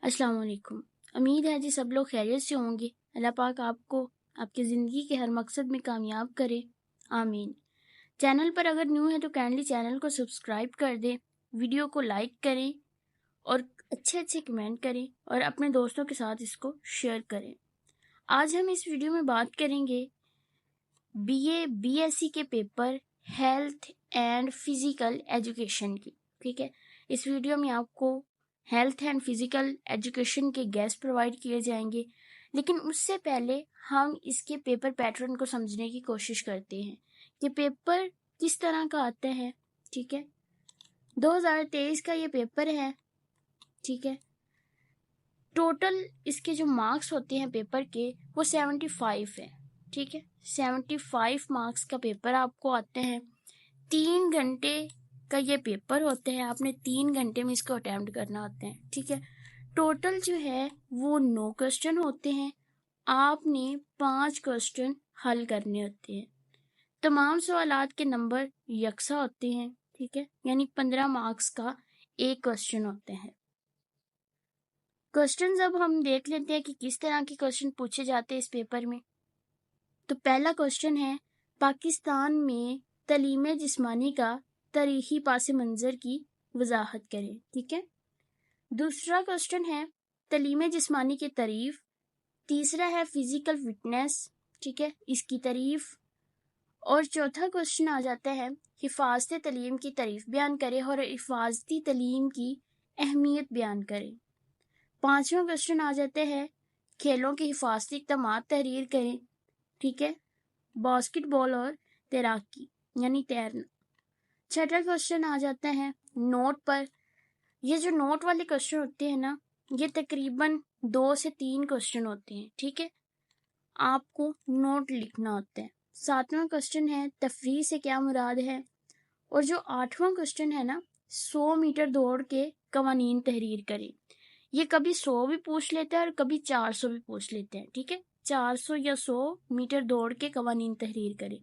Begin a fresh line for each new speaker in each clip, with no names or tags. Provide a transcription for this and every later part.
السلام علیکم۔ امید ہے جی سب لوگ خیریت سے ہوں گے۔ اللہ پاک آپ کو آپ کی زندگی کے ہر مقصد میں کامیاب کرے، آمین۔ چینل پر اگر نیو ہے تو کائنڈلی چینل کو سبسکرائب کر دیں، ویڈیو کو لائک کریں اور اچھے کمنٹ کریں اور اپنے دوستوں کے ساتھ اس کو شیئر کریں۔ آج ہم اس ویڈیو میں بات کریں گے BA/BSc کے paper health and physical education کی، ٹھیک ہے۔ اس ویڈیو میں آپ کو ہیلتھ اینڈ فزیکل ایجوکیشن کے گیس پرووائڈ کیے جائیں گے، لیکن اس سے پہلے ہم اس کے پیپر پیٹرن کو سمجھنے کی کوشش کرتے ہیں کہ پیپر کس طرح کا آتا ہے، ٹھیک ہے۔ 2023 کا یہ پیپر ہے، ٹھیک ہے۔ ٹوٹل اس کے جو مارکس ہوتے ہیں پیپر کے وہ 75 ہے، ٹھیک ہے۔ 75 مارکس کا پیپر آپ کو آتے ہیں۔ 3 گھنٹے کا یہ پیپر ہوتا ہے، آپ نے 3 گھنٹے میں اس کو اٹیمپٹ کرنا ہوتا ہے، ٹھیک ہے۔ ٹوٹل جو ہے وہ 9 کوسچن ہوتے ہیں، آپ نے 5 کوسچن حل کرنے ہوتے ہیں۔ تمام سوالات کے نمبر یکساں ہوتے ہیں، ٹھیک ہے، یعنی 15 مارکس کا ایک کوسچن ہوتا ہے۔ کوسچنز اب ہم دیکھ لیتے ہیں کہ کس طرح کے کوسچن پوچھے جاتے ہیں اس پیپر میں۔ تو پہلا کوسچن ہے پاکستان میں تعلیم جسمانی کا تاریخی پس منظر کی وضاحت کریں، ٹھیک ہے۔ دوسرا کوسچن ہے تعلیم جسمانی کی تعریف۔ تیسرا ہے فزیکل فٹنس، ٹھیک ہے، اس کی تعریف۔ اور چوتھا کوسچن آ جاتا ہے حفاظتی تعلیم کی تعریف بیان کرے اور حفاظتی تعلیم کی اہمیت بیان کرے۔ پانچواں کوسچن آ جاتے ہیں کھیلوں کے حفاظتی اقدامات تحریر کریں، ٹھیک ہے، باسکٹ بال اور تیراکی یعنی تیرنا۔ چھٹا کوسچن آ جاتا ہے نوٹ پر۔ یہ جو نوٹ والے کوسچن ہوتے ہیں نا، یہ تقریباً 2 سے 3 کوسچن ہوتے ہیں، ٹھیک ہے، آپ کو نوٹ لکھنا ہوتا ہے۔ ساتواں کوسچن ہے تفریح سے کیا مراد ہے۔ اور جو 8واں کوسچن ہے نا 100 میٹر دوڑ کے قوانین تحریر کریں۔ یہ کبھی 100 بھی پوچھ لیتے ہیں اور کبھی 400 بھی پوچھ لیتے ہیں، ٹھیک ہے۔ 400 یا 100 میٹر دوڑ کے قوانین تحریر کریں۔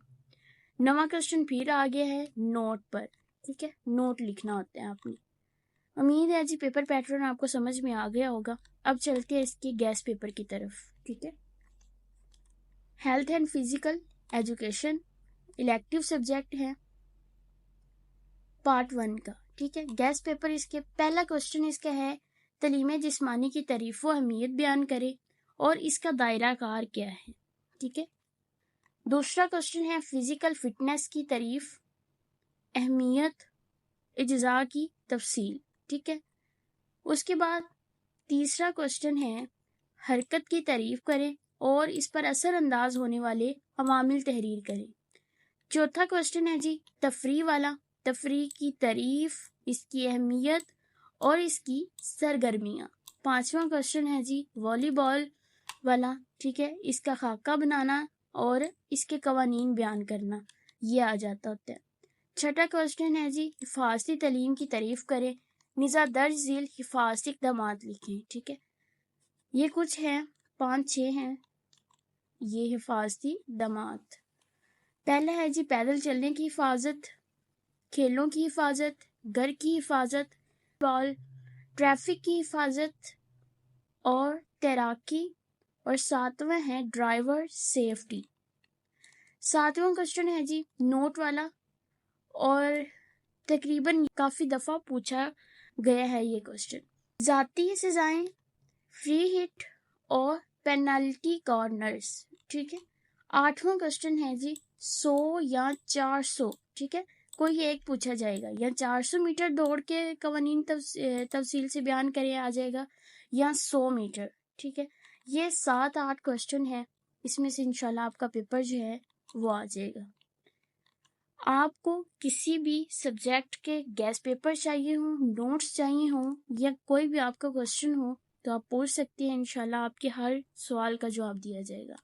9واں کوسچن پھر آگے ہے نوٹ پر، ٹھیک ہے، نوٹ لکھنا ہوتا ہے آپ نے۔ امید ہے جی پیپر پیٹرن آپ کو سمجھ میں آ گیا ہوگا۔ اب چلتے ہیں اس کے گیس پیپر کی طرف، ٹھیک ہے۔ Health and physical education elective subject ہے پارٹ 1 کا، ٹھیک ہے۔ گیس پیپر اس کے پہلا کوسچن اس کا ہے تعلیم جسمانی کی تعریف و اہمیت بیان کرے اور اس کا دائرہ کار کیا ہے، ٹھیک ہے۔ دوسرا کوسچن ہے فزیکل فٹنس کی تعریف، اہمیت، اجزاء کی تفصیل، ٹھیک ہے۔ اس کے بعد تیسرا کوسچن ہے حرکت کی تعریف کریں اور اس پر اثر انداز ہونے والے عوامل تحریر کریں۔ چوتھا کوسچن ہے جی تفریح والا، تفریح کی تعریف، اس کی اہمیت اور اس کی سرگرمیاں۔ 5واں کوسچن ہے جی والی بال والا، ٹھیک ہے، اس کا خاکہ بنانا اور اس کے قوانین بیان کرنا، یہ آ جاتا ہوتا ہے۔ چھٹا کوسچن ہے جی حفاظتی تعلیم کی تعریف کریں، نظر درج ذیل حفاظتی اقدامات لکھیں، ٹھیک ہے۔ یہ کچھ ہیں 5-6 ہیں یہ حفاظتی اقدامات۔ پہلا ہے جی پیدل چلنے کی حفاظت، کھیلوں کی حفاظت، گھر کی حفاظت، بال، ٹریفک کی حفاظت اور تیراکی۔ اور 7واں ہے ڈرائیور سیفٹی۔ 7واں کوسچن ہے جی نوٹ والا اور تقریباً کافی دفعہ پوچھا گیا ہے یہ کوسچن۔ ذاتی سزائیں، فری ہٹ اور پینالٹی کارنرز، ٹھیک ہے۔ 8واں کوسچن ہے جی 100 یا 400، ٹھیک ہے، کوئی ایک پوچھا جائے گا، یا 400 میٹر دوڑ کے قوانین تفصیل سے بیان کرے آ جائے گا، یا 100 میٹر، ٹھیک ہے۔ یہ 7-8 کوسچن ہے، اس میں سے انشاءاللہ آپ کا پیپر جو ہے وہ آ جائے گا۔ آپ کو کسی بھی سبجیکٹ کے گیس پیپر چاہیے ہوں، نوٹس چاہیے ہوں، یا کوئی بھی آپ کا کوسچن ہو تو آپ پوچھ سکتے ہیں، انشاءاللہ آپ کے ہر سوال کا جواب دیا جائے گا۔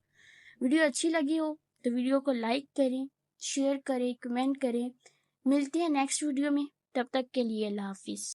ویڈیو اچھی لگی ہو تو ویڈیو کو لائک کریں، شیئر کریں، کمنٹ کریں۔ ملتے ہیں نیکسٹ ویڈیو میں، تب تک کے لیے اللہ حافظ۔